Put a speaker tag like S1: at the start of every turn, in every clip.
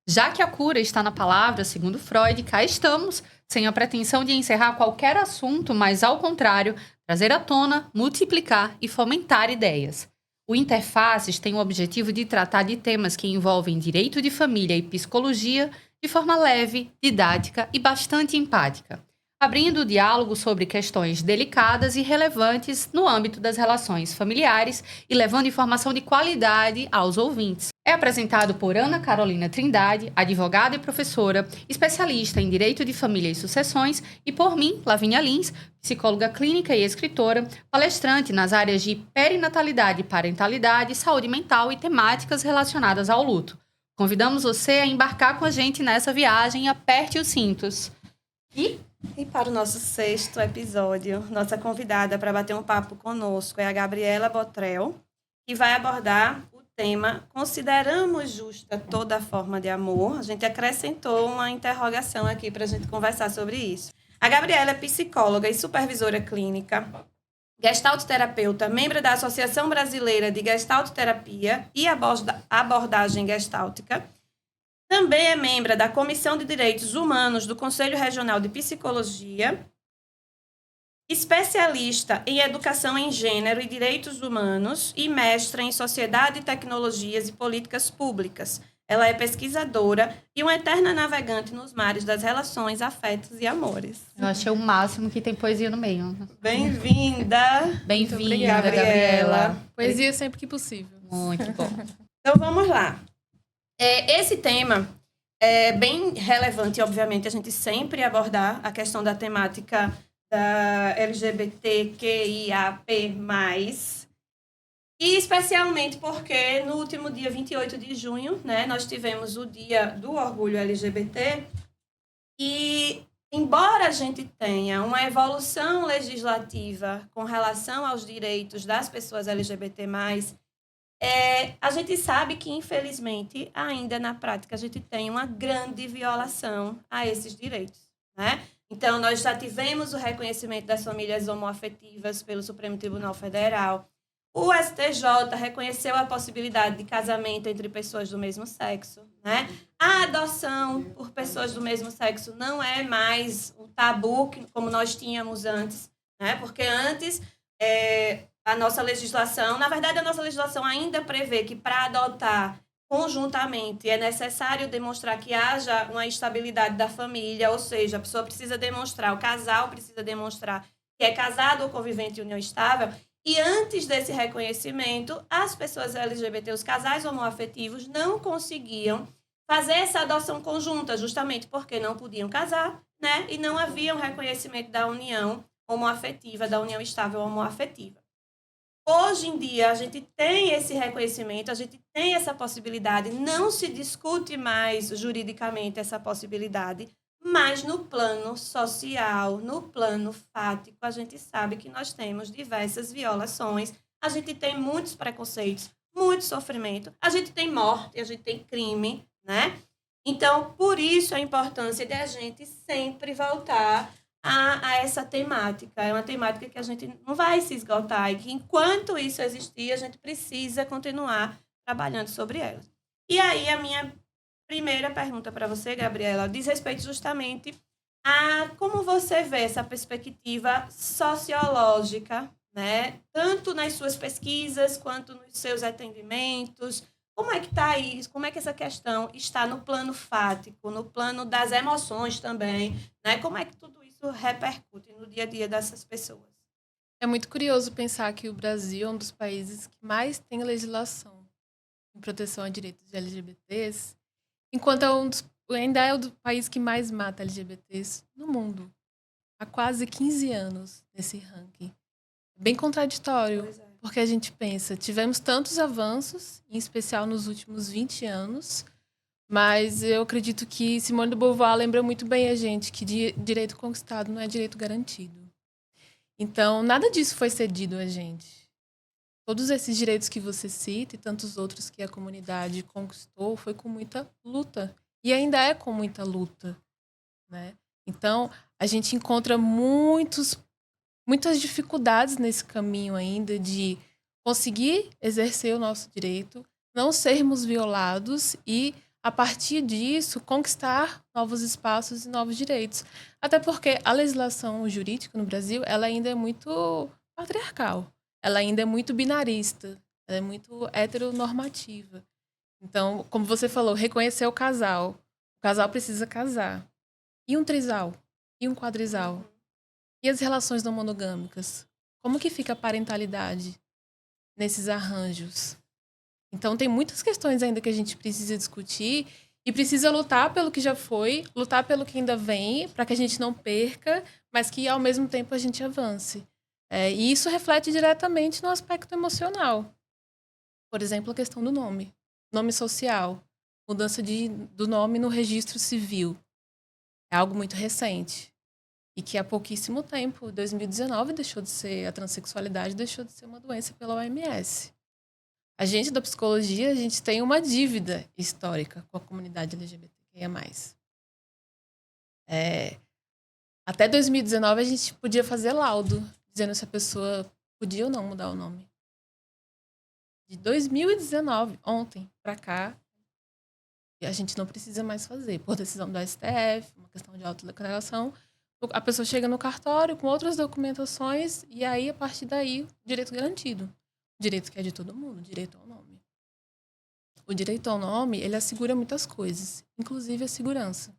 S1: Já que a cura está na palavra, segundo Freud, cá estamos, sem a pretensão de encerrar qualquer assunto, mas ao contrário, trazer à tona, multiplicar e fomentar ideias. O Interfaces tem o objetivo de tratar de temas que envolvem direito de família e psicologia de forma leve, didática e bastante empática, abrindo o diálogo sobre questões delicadas e relevantes no âmbito das relações familiares e levando informação de qualidade aos ouvintes. É apresentado por Ana Carolina Trindade, advogada e professora, especialista em Direito de Família e Sucessões, e por mim, Lavínia Lins, psicóloga clínica e escritora, palestrante nas áreas de perinatalidade e parentalidade, saúde mental e temáticas relacionadas ao luto. Convidamos você a embarcar com a gente nessa viagem e aperte os cintos.
S2: E para o nosso 6º episódio, nossa convidada para bater um papo conosco é a Gabriela Botrel, que vai abordar o tema Consideramos justa toda forma de amor? A gente acrescentou uma interrogação aqui para a gente conversar sobre isso. A Gabriela é psicóloga e supervisora clínica, gestalt terapeuta, membro da Associação Brasileira de Gestalt Terapia e Abordagem Gestáltica. Também é membro da Comissão de Direitos Humanos do Conselho Regional de Psicologia, especialista em Educação em Gênero e Direitos Humanos e mestra em Sociedade, Tecnologias e Políticas Públicas. Ela é pesquisadora e uma eterna navegante nos mares das relações, afetos e amores.
S1: Eu achei o máximo que tem poesia no meio.
S2: Bem-vinda!
S1: Bem-vinda, Gabriela.
S3: Poesia sempre que possível.
S1: Muito bom.
S2: Então, vamos lá. Esse tema é bem relevante, obviamente, a gente sempre abordar a questão da temática da LGBTQIAP+, e especialmente porque no último dia 28 de junho, né, nós tivemos o Dia do Orgulho LGBT, e embora a gente tenha uma evolução legislativa com relação aos direitos das pessoas LGBT+, a gente sabe que, infelizmente, ainda na prática, a gente tem uma grande violação a esses direitos, né? Então, nós já tivemos o reconhecimento das famílias homoafetivas pelo Supremo Tribunal Federal. O STJ reconheceu a possibilidade de casamento entre pessoas do mesmo sexo, né? A adoção por pessoas do mesmo sexo não é mais um tabu como nós tínhamos antes, né? Porque antes a nossa legislação, na verdade, a nossa legislação ainda prevê que para adotar conjuntamente é necessário demonstrar que haja uma estabilidade da família, ou seja, a pessoa precisa demonstrar, o casal precisa demonstrar que é casado ou convivente em união estável. E antes desse reconhecimento, as pessoas LGBT, os casais homoafetivos, não conseguiam fazer essa adoção conjunta, justamente porque não podiam casar, né? E não havia um reconhecimento da união homoafetiva, da união estável homoafetiva. Hoje em dia, a gente tem esse reconhecimento, a gente tem essa possibilidade, não se discute mais juridicamente essa possibilidade, mas no plano social, no plano fático, a gente sabe que nós temos diversas violações, a gente tem muitos preconceitos, muito sofrimento, a gente tem morte, a gente tem crime, né? Então, por isso a importância de a gente sempre voltar a essa temática. É uma temática que a gente não vai se esgotar e que, enquanto isso existir, a gente precisa continuar trabalhando sobre ela. E aí, a minha primeira pergunta para você, Gabriela, diz respeito justamente a como você vê essa perspectiva sociológica, né? Tanto nas suas pesquisas quanto nos seus atendimentos. Como é que está isso? Como é que essa questão está no plano fático, no plano das emoções também, né? Como é que tudo isso repercute no dia a dia dessas pessoas?
S3: É muito curioso pensar que o Brasil é um dos países que mais tem legislação em proteção a direitos de LGBTs, enquanto ainda é o país que mais mata LGBTs no mundo. Há quase 15 anos nesse ranking. Bem contraditório, porque a gente pensa, tivemos tantos avanços, em especial nos últimos 20 anos, mas eu acredito que Simone de Beauvoir lembra muito bem a gente que direito conquistado não é direito garantido. Então, nada disso foi cedido a gente. Todos esses direitos que você cita e tantos outros que a comunidade conquistou foi com muita luta. E ainda é com muita luta, né? Então, a gente encontra muitas dificuldades nesse caminho ainda de conseguir exercer o nosso direito, não sermos violados e a partir disso, conquistar novos espaços e novos direitos. Até porque a legislação jurídica no Brasil, ela ainda é muito patriarcal. Ela ainda é muito binarista. Ela é muito heteronormativa. Então, como você falou, reconhecer o casal. O casal precisa casar. E um trisal? E um quadrisal? E as relações não monogâmicas? Como que fica a parentalidade nesses arranjos? Então, tem muitas questões ainda que a gente precisa discutir e precisa lutar pelo que já foi, lutar pelo que ainda vem, para que a gente não perca, mas que, ao mesmo tempo, a gente avance. E isso reflete diretamente no aspecto emocional. Por exemplo, a questão do nome. Nome social. Mudança do nome no registro civil. É algo muito recente. E que há pouquíssimo tempo, 2019, a transexualidade deixou de ser uma doença pela OMS. A gente da psicologia, a gente tem uma dívida histórica com a comunidade LGBTQIA+. Até 2019, a gente podia fazer laudo, dizendo se a pessoa podia ou não mudar o nome. De 2019, ontem, para cá, a gente não precisa mais fazer. Por decisão do STF, uma questão de autodeclaração, a pessoa chega no cartório com outras documentações e aí, a partir daí, direito garantido. O direito que é de todo mundo, o direito ao nome. O direito ao nome, ele assegura muitas coisas, inclusive a segurança.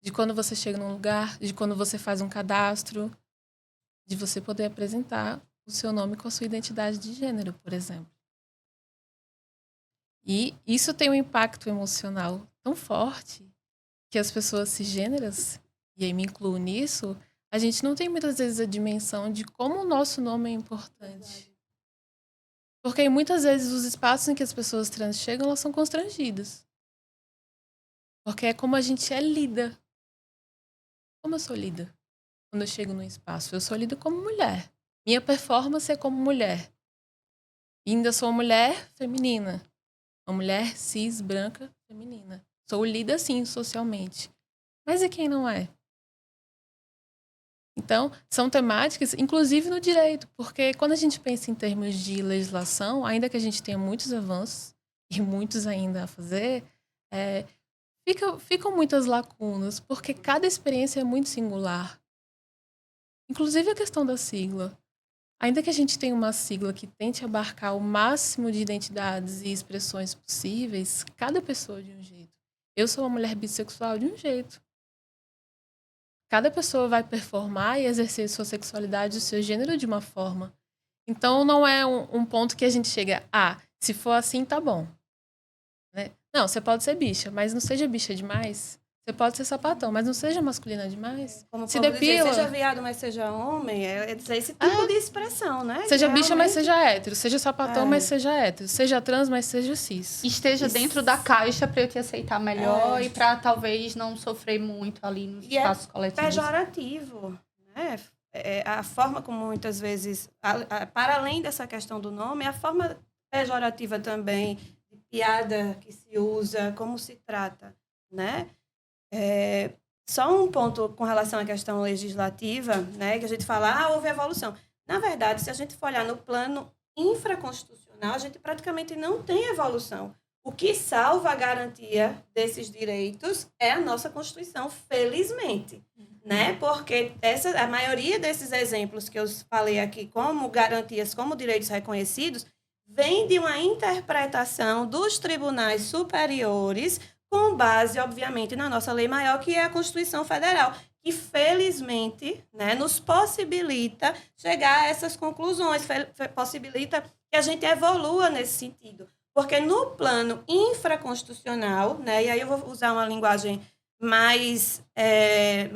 S3: De quando você chega num lugar, de quando você faz um cadastro, de você poder apresentar o seu nome com a sua identidade de gênero, por exemplo. E isso tem um impacto emocional tão forte que as pessoas cisgêneras, e aí me incluo nisso, a gente não tem muitas vezes a dimensão de como o nosso nome é importante. Porque muitas vezes os espaços em que as pessoas trans chegam, elas são constrangidas. Porque é como a gente é lida. Como eu sou lida quando eu chego num espaço? Eu sou lida como mulher. Minha performance é como mulher. E ainda sou uma mulher feminina. Uma mulher cis, branca, feminina. Sou lida assim, socialmente. Mas e quem não é? Então, são temáticas, inclusive no direito, porque quando a gente pensa em termos de legislação, ainda que a gente tenha muitos avanços, e muitos ainda a fazer, ficam muitas lacunas, porque cada experiência é muito singular. Inclusive a questão da sigla. Ainda que a gente tenha uma sigla que tente abarcar o máximo de identidades e expressões possíveis, cada pessoa de um jeito. Eu sou uma mulher bissexual de um jeito. Cada pessoa vai performar e exercer sua sexualidade e o seu gênero de uma forma. Então, não é um ponto que a gente chega, se for assim, tá bom. Né? Não, você pode ser bicha, mas não seja bicha demais. Você pode ser sapatão, mas não seja masculina demais.
S2: Como
S3: se depila.
S2: Dizer, seja viado, mas seja homem, é dizer esse tipo de expressão, né?
S3: Seja bicha, mas seja hétero. Seja sapatão, mas seja hétero. Seja trans, mas seja cis.
S1: Esteja dentro da caixa para eu te aceitar melhor e para talvez não sofrer muito ali nos espaços coletivos.
S2: Pejorativo, né? A forma como muitas vezes, para além dessa questão do nome, a forma pejorativa também, de piada que se usa, como se trata, né? Só um ponto com relação à questão legislativa, né, que a gente fala, houve evolução. Na verdade, se a gente for olhar no plano infraconstitucional, a gente praticamente não tem evolução. O que salva a garantia desses direitos é a nossa Constituição, felizmente. Né? Porque a maioria desses exemplos que eu falei aqui como garantias, como direitos reconhecidos, vem de uma interpretação dos tribunais superiores com base, obviamente, na nossa lei maior, que é a Constituição Federal, que, felizmente, né, nos possibilita chegar a essas conclusões, possibilita que a gente evolua nesse sentido. Porque no plano infraconstitucional, né, e aí eu vou usar uma linguagem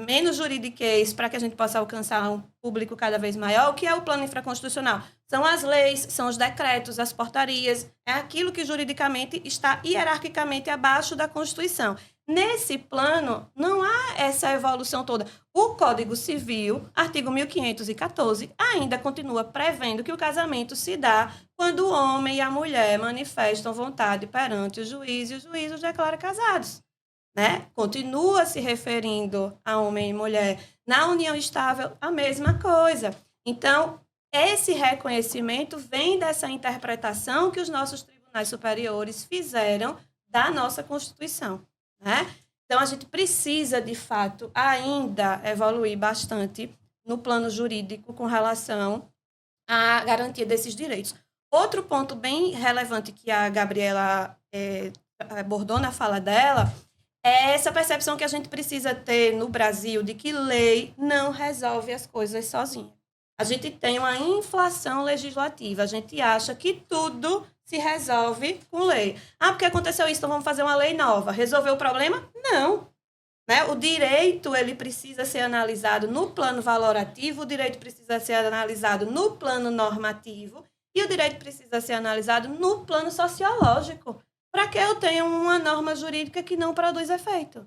S2: menos juridiquês para que a gente possa alcançar um público cada vez maior, o que é o plano infraconstitucional? São as leis, são os decretos, as portarias, é aquilo que juridicamente está hierarquicamente abaixo da Constituição. Nesse plano, não há essa evolução toda. O Código Civil, artigo 1514, ainda continua prevendo que o casamento se dá quando o homem e a mulher manifestam vontade perante o juiz e o juiz os declara casados. Né? Continua se referindo a homem e mulher. Na união estável, a mesma coisa. Então, esse reconhecimento vem dessa interpretação que os nossos tribunais superiores fizeram da nossa Constituição, né? Então, a gente precisa, de fato, ainda evoluir bastante no plano jurídico com relação à garantia desses direitos. Outro ponto bem relevante que a Gabriela abordou na fala dela é essa percepção que a gente precisa ter no Brasil de que lei não resolve as coisas sozinha. A gente tem uma inflação legislativa, a gente acha que tudo se resolve com lei. Porque aconteceu isso, então vamos fazer uma lei nova. Resolveu o problema? Não. Né? O direito ele precisa ser analisado no plano valorativo, o direito precisa ser analisado no plano normativo e o direito precisa ser analisado no plano sociológico. Para que eu tenha uma norma jurídica que não produz efeito?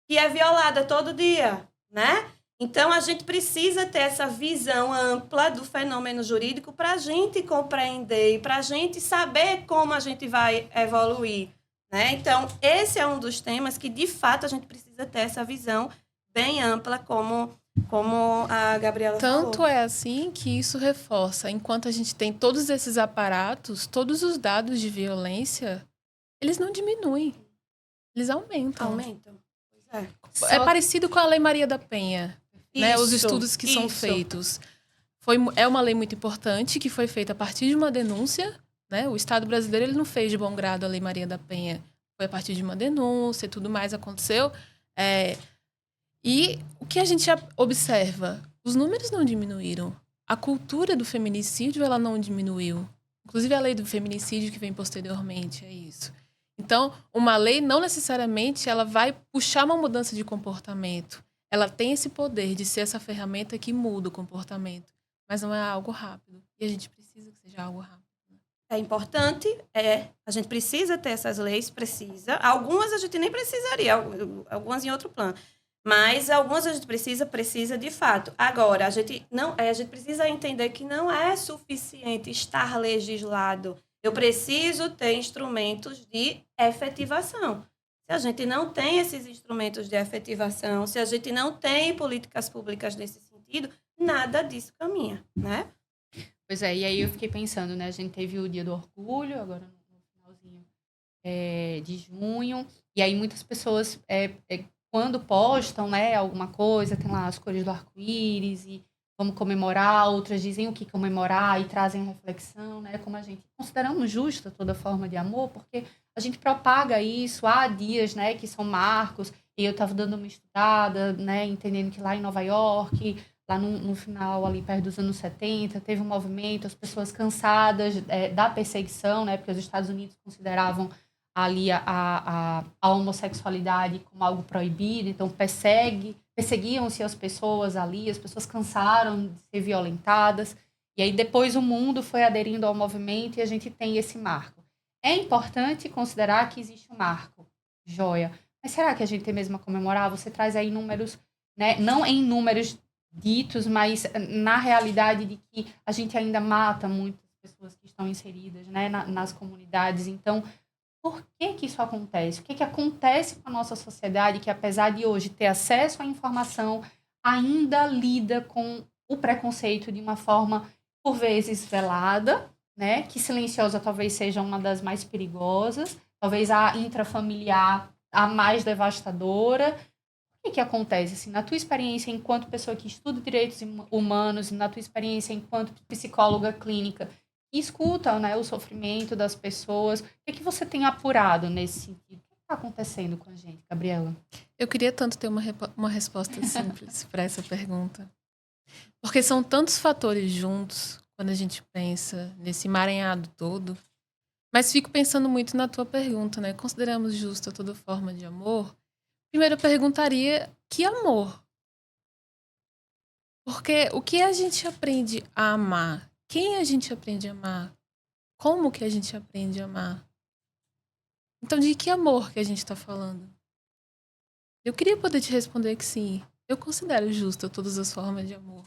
S2: Que é violada todo dia, né? Então, a gente precisa ter essa visão ampla do fenômeno jurídico para a gente compreender e para a gente saber como a gente vai evoluir, né? Então, esse é um dos temas que, de fato, a gente precisa ter essa visão bem ampla, como a Gabriela falou.
S3: Tanto é assim que isso reforça. Enquanto a gente tem todos esses aparatos, todos os dados de violência, eles não diminuem, eles aumentam.
S2: Pois
S3: É parecido com a Lei Maria da Penha. Né, os estudos que são feitos. É uma lei muito importante que foi feita a partir de uma denúncia. Né? O Estado brasileiro ele não fez de bom grado a Lei Maria da Penha. Foi a partir de uma denúncia e tudo mais aconteceu. E o que a gente observa? Os números não diminuíram. A cultura do feminicídio ela não diminuiu. Inclusive a lei do feminicídio que vem posteriormente, é isso. Então, uma lei não necessariamente ela vai puxar uma mudança de comportamento. Ela tem esse poder de ser essa ferramenta que muda o comportamento, mas não é algo rápido. E a gente precisa que seja algo rápido.
S2: É importante, a gente precisa ter essas leis, precisa. Algumas a gente nem precisaria, algumas em outro plano. Mas algumas a gente precisa de fato. Agora, a gente precisa entender que não é suficiente estar legislado. Eu preciso ter instrumentos de efetivação. Se a gente não tem esses instrumentos de efetivação, se a gente não tem políticas públicas nesse sentido, nada disso caminha, né?
S1: Pois é, e aí eu fiquei pensando, né? A gente teve o Dia do Orgulho, agora no finalzinho de junho, e aí muitas pessoas, quando postam, né, alguma coisa, tem lá as cores do arco-íris e vamos comemorar, outras dizem o que comemorar e trazem reflexão, né? Como a gente consideramos justa toda forma de amor, porque a gente propaga isso há dias, né, que são marcos, e eu estava dando uma estudada, né, entendendo que lá em Nova York, lá no final, ali perto dos anos 70, teve um movimento, as pessoas cansadas da perseguição, né, porque os Estados Unidos consideravam ali a homossexualidade como algo proibido, então perseguiam-se as pessoas ali, as pessoas cansaram de ser violentadas, e aí depois o mundo foi aderindo ao movimento e a gente tem esse marco. É importante considerar que existe um marco, joia. Mas será que a gente tem mesmo a comemorar? Você traz aí números, né? Não em números ditos, mas na realidade de que a gente ainda mata muitas pessoas que estão inseridas, né, nas comunidades. Então, por que isso acontece? O que acontece com a nossa sociedade que, apesar de hoje ter acesso à informação, ainda lida com o preconceito de uma forma, por vezes, velada, né? Que silenciosa talvez seja uma das mais perigosas, talvez a intrafamiliar a mais devastadora. O que acontece? Assim, na tua experiência enquanto pessoa que estuda direitos humanos, na tua experiência enquanto psicóloga clínica, que escuta, né, o sofrimento das pessoas, o que você tem apurado nesse sentido? O que está acontecendo com a gente, Gabriela?
S3: Eu queria tanto ter uma resposta simples para essa pergunta. Porque são tantos fatores juntos quando a gente pensa nesse emaranhado todo. Mas fico pensando muito na tua pergunta, né? Consideramos justa toda forma de amor? Primeiro eu perguntaria, que amor? Porque o que a gente aprende a amar? Quem a gente aprende a amar? Como que a gente aprende a amar? Então, de que amor que a gente está falando? Eu queria poder te responder que sim, eu considero justa todas as formas de amor.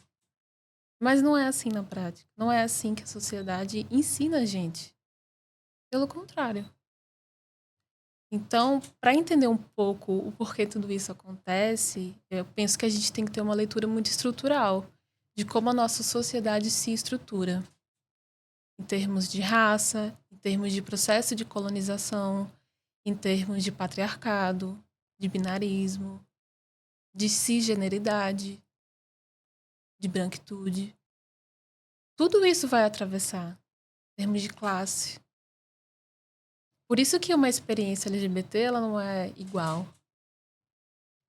S3: Mas não é assim na prática. Não é assim que a sociedade ensina a gente. Pelo contrário. Então, para entender um pouco o porquê tudo isso acontece, eu penso que a gente tem que ter uma leitura muito estrutural de como a nossa sociedade se estrutura. Em termos de raça, em termos de processo de colonização, em termos de patriarcado, de binarismo, de cisgeneridade, de branquitude. Tudo isso vai atravessar em termos de classe. Por isso que uma experiência LGBT ela não é igual.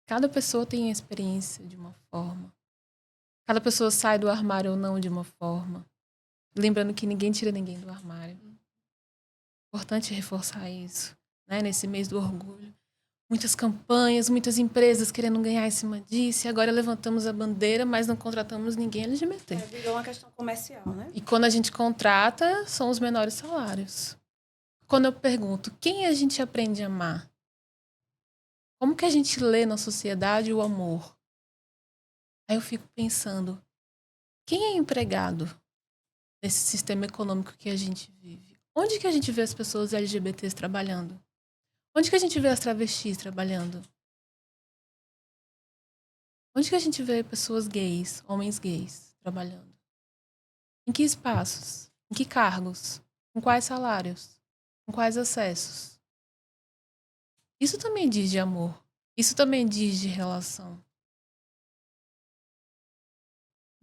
S3: Cada pessoa tem a experiência de uma forma. Cada pessoa sai do armário ou não de uma forma. Lembrando que ninguém tira ninguém do armário. Importante reforçar isso, né? Nesse mês do orgulho. Muitas campanhas, muitas empresas querendo ganhar em cima disso. E agora levantamos a bandeira, mas não contratamos ninguém LGBT.
S2: Virou uma questão comercial, né?
S3: E quando a gente contrata, são os menores salários. Quando eu pergunto, quem a gente aprende a amar? Como que a gente lê na sociedade o amor? Aí eu fico pensando, quem é empregado nesse sistema econômico que a gente vive? Onde que a gente vê as pessoas LGBTs trabalhando? Onde que a gente vê as travestis trabalhando? Onde que a gente vê pessoas gays, homens gays, trabalhando? Em que espaços? Em que cargos? Com quais salários? Com quais acessos? Isso também diz de amor. Isso também diz de relação.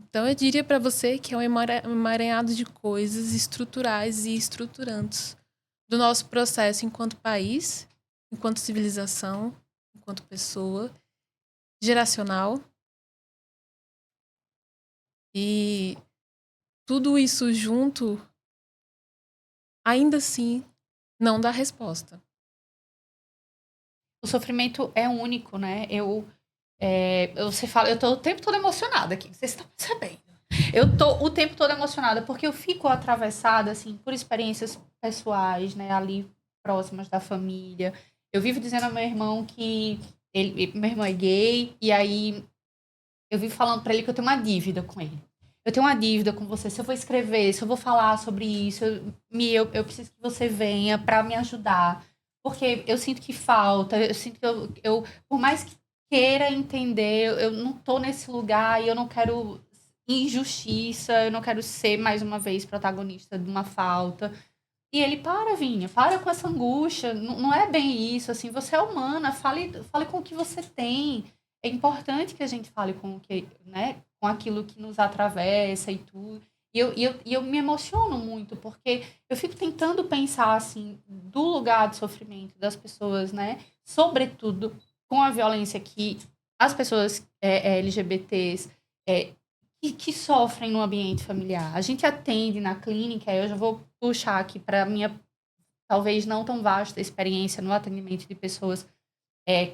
S3: Então eu diria para você que é um emaranhado de coisas estruturais e estruturantes do nosso processo enquanto país, enquanto civilização, enquanto pessoa, geracional. E tudo isso junto, ainda assim, não dá resposta.
S1: O sofrimento é único, né? Você fala, eu tô o tempo todo emocionada aqui, vocês estão percebendo. Eu tô o tempo todo emocionada porque eu fico atravessada, assim, por experiências pessoais, né? Ali próximas da família. Eu vivo dizendo ao meu irmão que meu irmão é gay, e aí eu vivo falando pra ele que eu tenho uma dívida com ele. Eu tenho uma dívida com você. Se eu vou escrever, se eu vou falar sobre isso, eu preciso que você venha pra me ajudar. Porque eu sinto que falta, eu sinto que por mais que queira entender, eu não tô nesse lugar e eu não quero injustiça, eu não quero ser mais uma vez protagonista de uma falta. E ele, para, Vinha, para com essa angústia, não é bem isso, assim, você é humana, fale com o que você tem. É importante que a gente fale com o que, né, com aquilo que nos atravessa e tudo. E eu me emociono muito, porque eu fico tentando pensar, assim, do lugar de sofrimento das pessoas, né, sobretudo com a violência que as pessoas LGBTs que sofrem no ambiente familiar. A gente atende na clínica, eu já vou puxar aqui para a minha, talvez não tão vasta experiência no atendimento de pessoas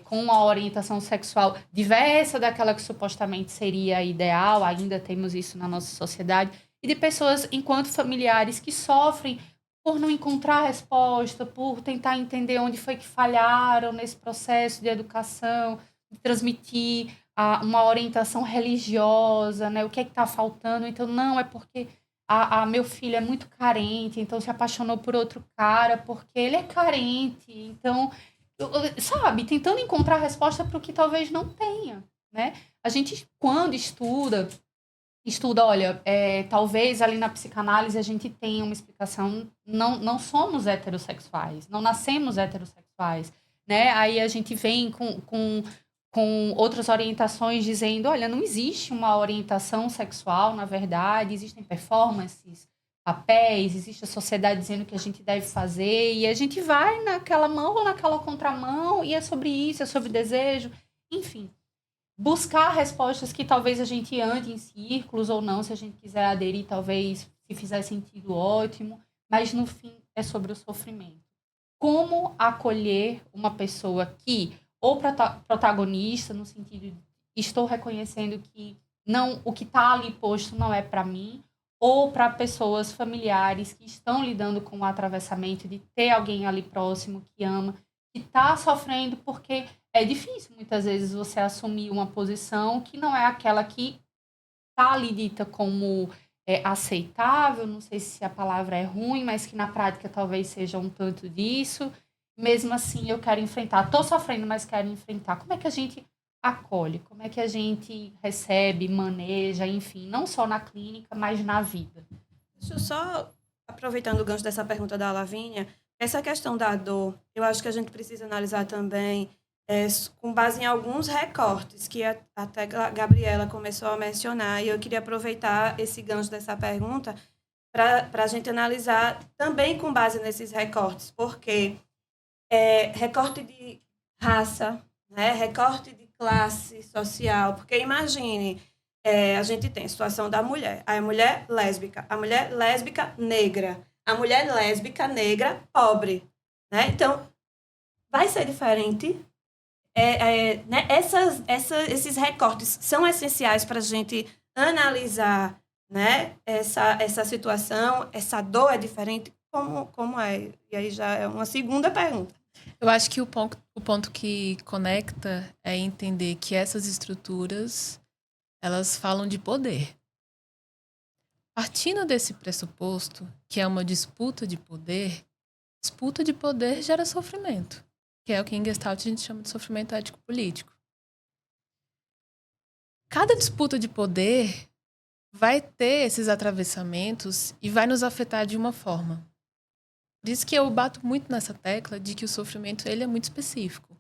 S1: com uma orientação sexual diversa daquela que supostamente seria ideal, ainda temos isso na nossa sociedade, e de pessoas enquanto familiares que sofrem por não encontrar resposta, por tentar entender onde foi que falharam nesse processo de educação, de transmitir uma orientação religiosa, né? O que é que está faltando? Então, não, é porque meu filho é muito carente, então se apaixonou por outro cara porque ele é carente. Então, sabe, tentando encontrar resposta para o que talvez não tenha, né? A gente, quando estuda, olha, talvez ali na psicanálise a gente tenha uma explicação, não somos heterossexuais, não nascemos heterossexuais, né? Aí a gente vem com outras orientações dizendo, olha, não existe uma orientação sexual, na verdade, existem performances, papéis, existe a sociedade dizendo que a gente deve fazer, e a gente vai naquela mão ou naquela contramão, e é sobre isso, é sobre desejo, enfim. Buscar respostas que talvez a gente ande em círculos ou não, se a gente quiser aderir, talvez, se fizer sentido, ótimo, mas no fim é sobre o sofrimento. Como acolher uma pessoa que, ou protagonista, no sentido de estou reconhecendo que não, o que está ali posto não é para mim, ou para pessoas familiares que estão lidando com o atravessamento de ter alguém ali próximo que ama, que está sofrendo, porque é difícil muitas vezes você assumir uma posição que não é aquela que está ali dita como aceitável, não sei se a palavra é ruim, mas que na prática talvez seja um tanto disso. Mesmo assim, eu quero enfrentar. Estou sofrendo, mas quero enfrentar. Como é que a gente acolhe? Como é que a gente recebe, maneja, enfim, não só na clínica, mas na vida?
S2: Deixa eu só, aproveitando o gancho dessa pergunta da Lavínia, essa questão da dor, eu acho que a gente precisa analisar também com base em alguns recortes que até a Gabriela começou a mencionar, e eu queria aproveitar esse gancho dessa pergunta para a gente analisar também com base nesses recortes, porque recorte de raça, né, recorte de classe social, porque imagine, a gente tem a situação da mulher, a mulher lésbica negra, a mulher lésbica negra pobre, né? Então, vai ser diferente. Né? Esses recortes são essenciais para a gente analisar, né? Essa situação, essa dor é diferente, como é? E aí já é uma segunda pergunta.
S3: Eu acho que o ponto que conecta é entender que essas estruturas, elas falam de poder. Partindo desse pressuposto, que é uma disputa de poder gera sofrimento, que é o que em Gestalt a gente chama de sofrimento ético-político. Cada disputa de poder vai ter esses atravessamentos e vai nos afetar de uma forma. Por isso que eu bato muito nessa tecla de que o sofrimento ele é muito específico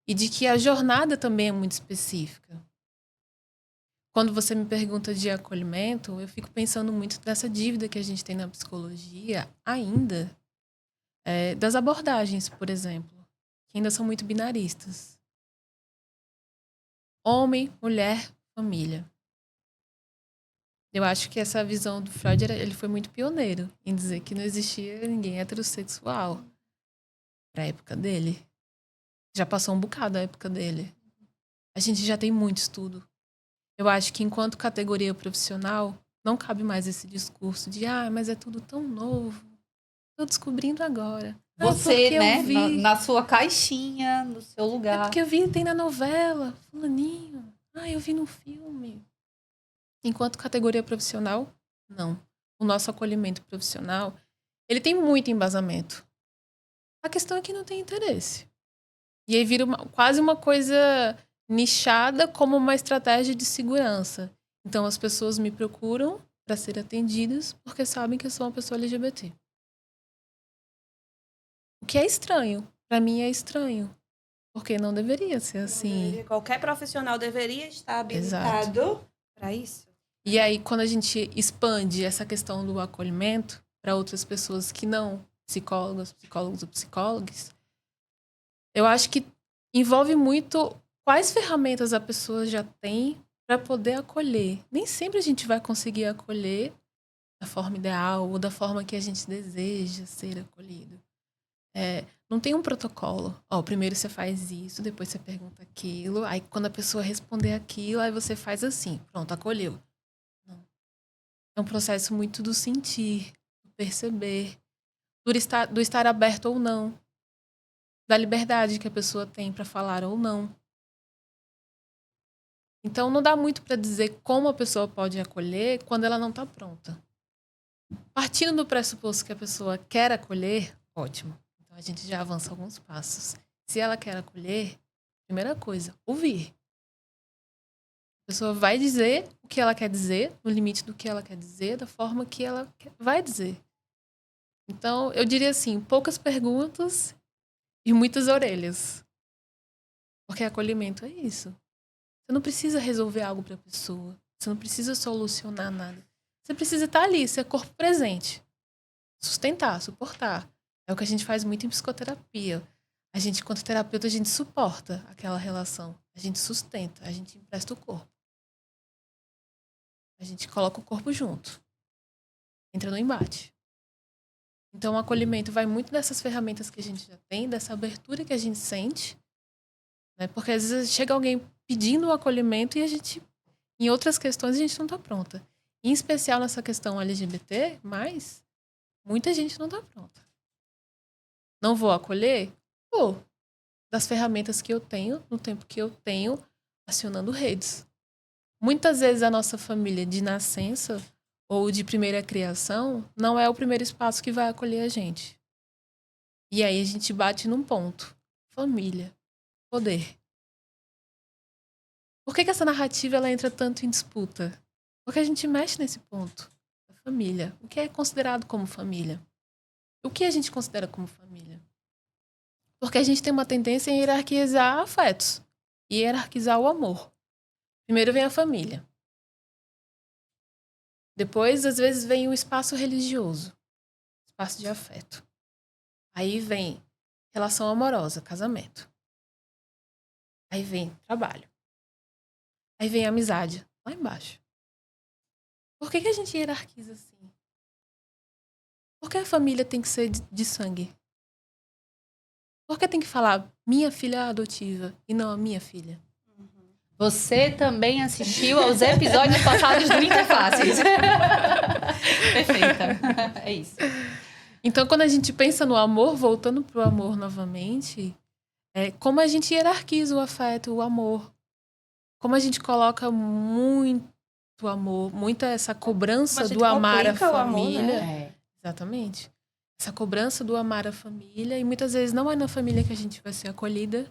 S3: e de que a jornada também é muito específica. Quando você me pergunta de acolhimento, eu fico pensando muito nessa dívida que a gente tem na psicologia ainda, das abordagens, por exemplo, que ainda são muito binaristas. Homem, mulher, família. Eu acho que essa visão do Freud, ele foi muito pioneiro em dizer que não existia ninguém heterossexual para a época dele. Já passou um bocado a época dele. A gente já tem muito estudo. Eu acho que enquanto categoria profissional, não cabe mais esse discurso de mas é tudo tão novo. Tô descobrindo agora.
S1: Você, né, na sua caixinha, no seu lugar.
S3: É porque eu vi, tem na novela, fulaninho. Eu vi no filme. Enquanto categoria profissional, não. O nosso acolhimento profissional, ele tem muito embasamento. A questão é que não tem interesse. E aí vira quase uma coisa nichada como uma estratégia de segurança. Então as pessoas me procuram para ser atendidas porque sabem que eu sou uma pessoa LGBT. O que é estranho. Para mim é estranho. Porque não deveria ser assim.
S2: Qualquer profissional deveria estar habilitado para isso.
S3: E aí, quando a gente expande essa questão do acolhimento para outras pessoas que não psicólogos ou psicólogos, eu acho que envolve muito quais ferramentas a pessoa já tem para poder acolher. Nem sempre a gente vai conseguir acolher da forma ideal ou da forma que a gente deseja ser acolhido. Não tem um protocolo. Primeiro você faz isso, depois você pergunta aquilo, aí quando a pessoa responder aquilo, aí você faz assim, pronto, acolheu. Não. É um processo muito do sentir, do perceber, do estar aberto ou não, da liberdade que a pessoa tem para falar ou não. Então não dá muito para dizer como a pessoa pode acolher quando ela não está pronta. Partindo do pressuposto que a pessoa quer acolher, ótimo. A gente já avança alguns passos. Se ela quer acolher, primeira coisa, ouvir. A pessoa vai dizer o que ela quer dizer, no limite do que ela quer dizer, da forma que ela vai dizer. Então, eu diria assim, poucas perguntas e muitas orelhas. Porque acolhimento é isso. Você não precisa resolver algo para a pessoa. Você não precisa solucionar nada. Você precisa estar ali, ser corpo presente. Sustentar, suportar. É o que a gente faz muito em psicoterapia. A gente, enquanto terapeuta, a gente suporta aquela relação. A gente sustenta, a gente empresta o corpo. A gente coloca o corpo junto. Entra no embate. Então, o acolhimento vai muito dessas ferramentas que a gente já tem, dessa abertura que a gente sente. Né? Porque, às vezes, chega alguém pedindo o acolhimento e a gente, em outras questões, a gente não está pronta. Em especial nessa questão LGBT, mas muita gente não está pronta. Não vou acolher? Vou. Das ferramentas que eu tenho, no tempo que eu tenho, acionando redes. Muitas vezes a nossa família de nascença ou de primeira criação não é o primeiro espaço que vai acolher a gente. E aí a gente bate num ponto. Família. Poder. Por que essa narrativa ela entra tanto em disputa? Porque a gente mexe nesse ponto. A família. O que é considerado como família? o que a gente considera como família? Porque a gente tem uma tendência em hierarquizar afetos e hierarquizar o amor. Primeiro vem a família. Depois, às vezes, vem o espaço religioso, espaço de afeto. Aí vem relação amorosa, casamento. Aí vem trabalho. Aí vem amizade, lá embaixo. Por que a gente hierarquiza assim? Por que a família tem que ser de sangue? Por que tem que falar minha filha adotiva e não a minha filha?
S1: Você também assistiu aos episódios passados do Interfaces. Perfeita. É isso.
S3: Então, quando a gente pensa no amor, voltando pro amor novamente, como a gente hierarquiza o afeto, o amor. Como a gente coloca muito amor, muita essa cobrança do amar a família.
S2: Amor, né?
S3: Exatamente. Essa cobrança do amar a família. E muitas vezes não é na família que a gente vai ser acolhida.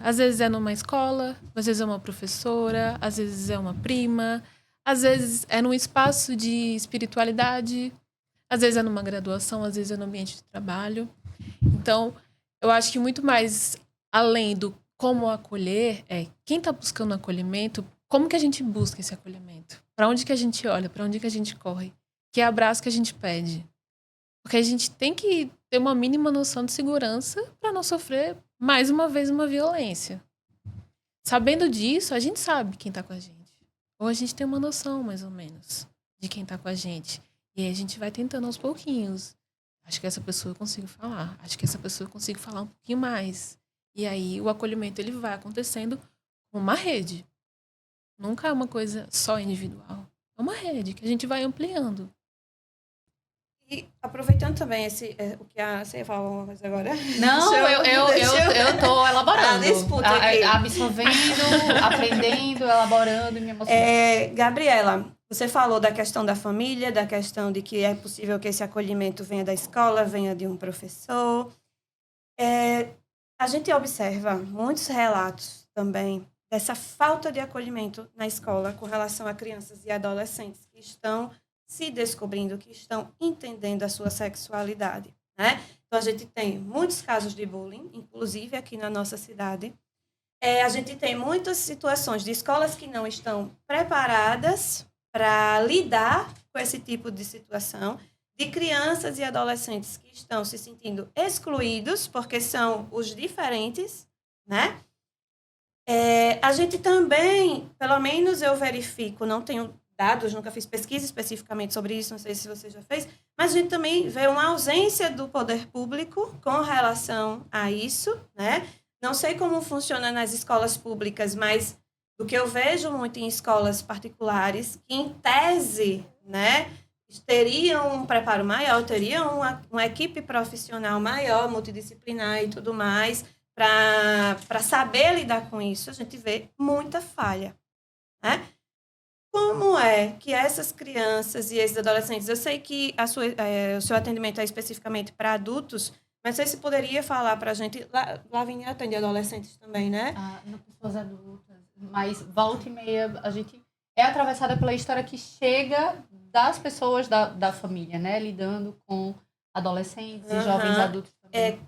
S3: Às vezes é numa escola, às vezes é uma professora, às vezes é uma prima, às vezes é num espaço de espiritualidade, às vezes é numa graduação, às vezes é no ambiente de trabalho. Então, eu acho que muito mais além do como acolher, quem está buscando acolhimento, como que a gente busca esse acolhimento? Para onde que a gente olha? Para onde que a gente corre? Que abraço que a gente pede? Porque a gente tem que ter uma mínima noção de segurança para não sofrer mais uma vez uma violência. Sabendo disso, a gente sabe quem está com a gente. Ou a gente tem uma noção, mais ou menos, de quem está com a gente. E aí a gente vai tentando aos pouquinhos. Acho que essa pessoa eu consigo falar. Acho que essa pessoa eu consigo falar um pouquinho mais. E aí o acolhimento ele vai acontecendo como uma rede. Nunca é uma coisa só individual. É uma rede que a gente vai ampliando.
S2: E aproveitando também o que você ia falar alguma coisa agora?
S1: Não, eu tô elaborando.
S2: Disputa aqui.
S1: Absorvendo, aprendendo, elaborando e me emocionando.
S2: Gabriela, você falou da questão da família, da questão de que é possível que esse acolhimento venha da escola, venha de um professor. A gente observa muitos relatos também dessa falta de acolhimento na escola com relação a crianças e adolescentes que estão se descobrindo, que estão entendendo a sua sexualidade, né? Então, a gente tem muitos casos de bullying, inclusive aqui na nossa cidade. A gente tem muitas situações de escolas que não estão preparadas para lidar com esse tipo de situação, de crianças e adolescentes que estão se sentindo excluídos, porque são os diferentes, né? A gente também, pelo menos eu verifico, não tenho dados, nunca fiz pesquisa especificamente sobre isso, não sei se você já fez, mas a gente também vê uma ausência do poder público com relação a isso, né? Não sei como funciona nas escolas públicas, mas o que eu vejo muito em escolas particulares, que em tese, né, teriam um preparo maior, teriam uma equipe profissional maior, multidisciplinar e tudo mais, para saber lidar com isso, a gente vê muita falha, né? Como é que essas crianças e esses adolescentes, eu sei que o seu atendimento é especificamente para adultos, mas você poderia falar para a gente, Lavínia atende adolescentes também, né?
S1: Não pessoas adultas, mas volta e meia a gente é atravessada pela história que chega das pessoas da família, né? Lidando com adolescentes e jovens adultos também.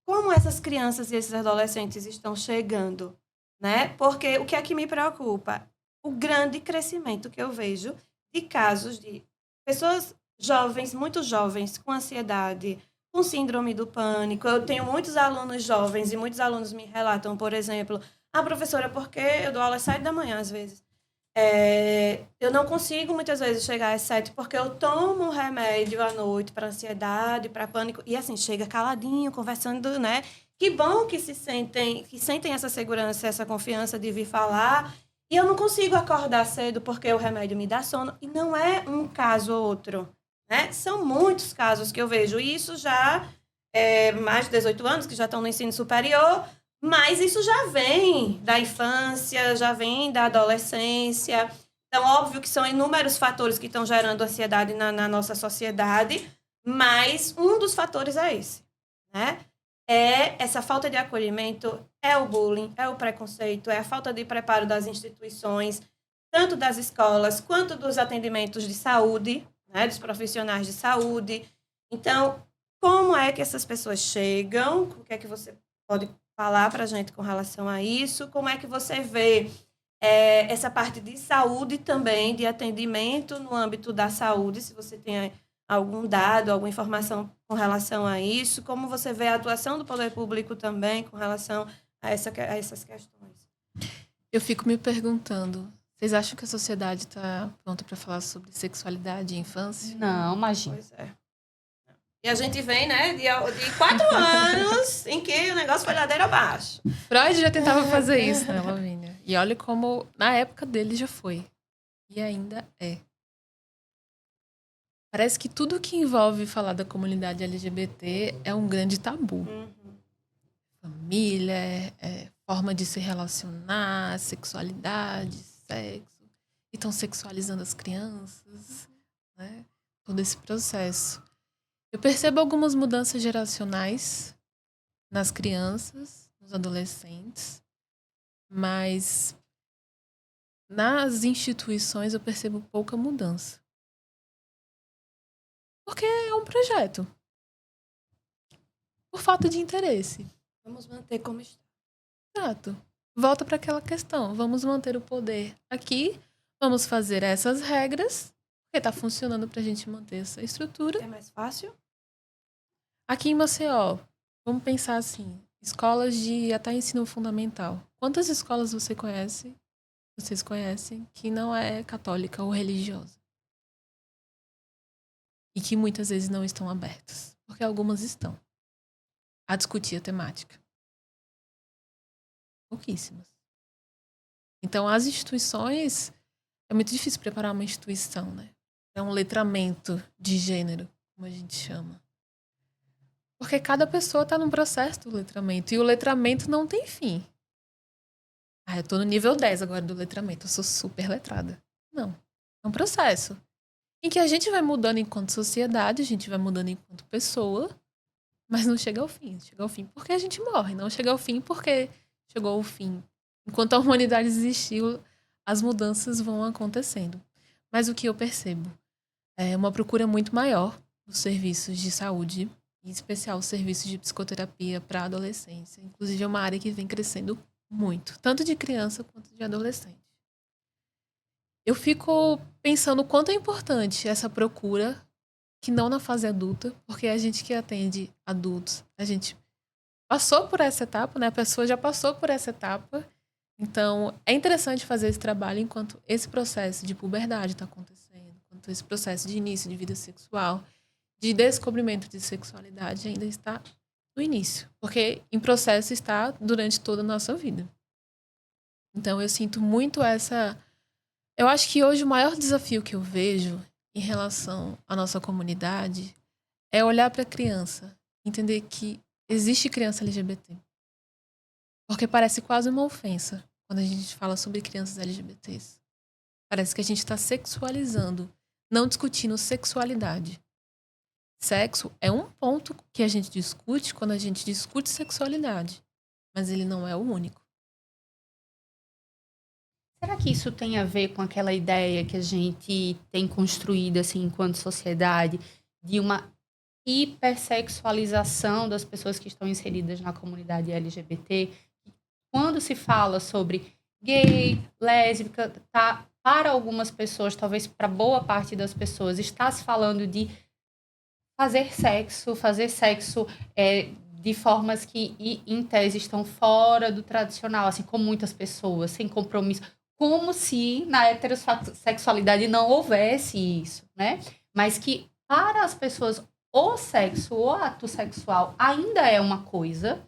S2: Como essas crianças e esses adolescentes estão chegando, né? Porque o que é que me preocupa? O grande crescimento que eu vejo de casos de pessoas jovens, muito jovens, com ansiedade, com síndrome do pânico. Eu tenho muitos alunos jovens e muitos alunos me relatam, por exemplo, professora, porque eu dou aula às 7 da manhã, às vezes. Eu não consigo, muitas vezes, chegar às 7 porque eu tomo remédio à noite para ansiedade, para pânico. E, assim, chega caladinho, conversando, né? Que bom que sentem essa segurança, essa confiança de vir falar. E eu não consigo acordar cedo porque o remédio me dá sono. E não é um caso ou outro, né? São muitos casos que eu vejo. E isso já mais de 18 anos, que já estão no ensino superior, mas isso já vem da infância, já vem da adolescência. Então, óbvio que são inúmeros fatores que estão gerando ansiedade na nossa sociedade, mas um dos fatores é esse, né? Essa falta de acolhimento, o bullying, o preconceito, a falta de preparo das instituições, tanto das escolas quanto dos atendimentos de saúde, né, dos profissionais de saúde. Então, como é que essas pessoas chegam? O que é que você pode falar para a gente com relação a isso? Como é que você vê essa parte de saúde também, de atendimento no âmbito da saúde, se você tem algum dado, alguma informação com relação a isso? Como você vê a atuação do poder público também com relação a essas questões?
S3: Eu fico me perguntando, vocês acham que a sociedade está pronta para falar sobre sexualidade e infância?
S1: Não, imagina.
S2: Pois é. E a gente vem, né, de 4 anos em que o negócio foi ladeira abaixo.
S3: Freud já tentava fazer isso, né, Lavínia? E olha como, na época dele, já foi. E ainda é. Parece que tudo que envolve falar da comunidade LGBT é um grande tabu. Família, forma de se relacionar, sexualidade, sexo. E estão sexualizando as crianças, né? Todo esse processo. Eu percebo algumas mudanças geracionais nas crianças, nos adolescentes, mas nas instituições eu percebo pouca mudança. Porque é um projeto. Por falta de interesse.
S2: Vamos manter como está.
S3: Exato. Volta para aquela questão. Vamos manter o poder aqui, vamos fazer essas regras, porque está funcionando para a gente manter essa estrutura.
S2: É mais fácil?
S3: Aqui em Maceió, vamos pensar assim, escolas de até ensino fundamental. Quantas escolas vocês conhecem, que não é católica ou religiosa? E que muitas vezes não estão abertas, porque algumas estão a discutir a temática. Pouquíssimas. Então, as instituições, é muito difícil preparar uma instituição, né? É um letramento de gênero, como a gente chama. Porque cada pessoa está num processo do letramento. E o letramento não tem fim. Eu tô no nível 10 agora do letramento. Eu sou super letrada. Não. É um processo. Em que a gente vai mudando enquanto sociedade, a gente vai mudando enquanto pessoa, mas não chega ao fim. Chega ao fim porque a gente morre. Não chega ao fim porque chegou ao fim. Enquanto a humanidade existiu, as mudanças vão acontecendo. Mas o que eu percebo é uma procura muito maior dos serviços de saúde, em especial os serviços de psicoterapia para a adolescência. Inclusive, é uma área que vem crescendo muito, tanto de criança quanto de adolescente. Eu fico pensando o quanto é importante essa procura, que não na fase adulta, porque a gente que atende adultos, a gente passou por essa etapa, né? A pessoa já passou por essa etapa. Então, é interessante fazer esse trabalho enquanto esse processo de puberdade está acontecendo, enquanto esse processo de início de vida sexual, de descobrimento de sexualidade ainda está no início, porque em processo está durante toda a nossa vida. Então, eu sinto muito essa... Eu acho que hoje o maior desafio que eu vejo em relação à nossa comunidade é olhar para a criança, entender que existe criança LGBT. Porque parece quase uma ofensa quando a gente fala sobre crianças LGBTs. Parece que a gente está sexualizando, não discutindo sexualidade. Sexo é um ponto que a gente discute quando a gente discute sexualidade, mas ele não é o único.
S1: Será que isso tem a ver com aquela ideia que a gente tem construído assim, enquanto sociedade, de uma hipersexualização das pessoas que estão inseridas na comunidade LGBT? Quando se fala sobre gay, lésbica, tá, para algumas pessoas, talvez para boa parte das pessoas, está se falando de fazer sexo de formas que, em tese, estão fora do tradicional, assim, com muitas pessoas, sem compromisso, como se na heterossexualidade não houvesse isso, né? Mas que para as pessoas o sexo, o ato sexual ainda é uma coisa,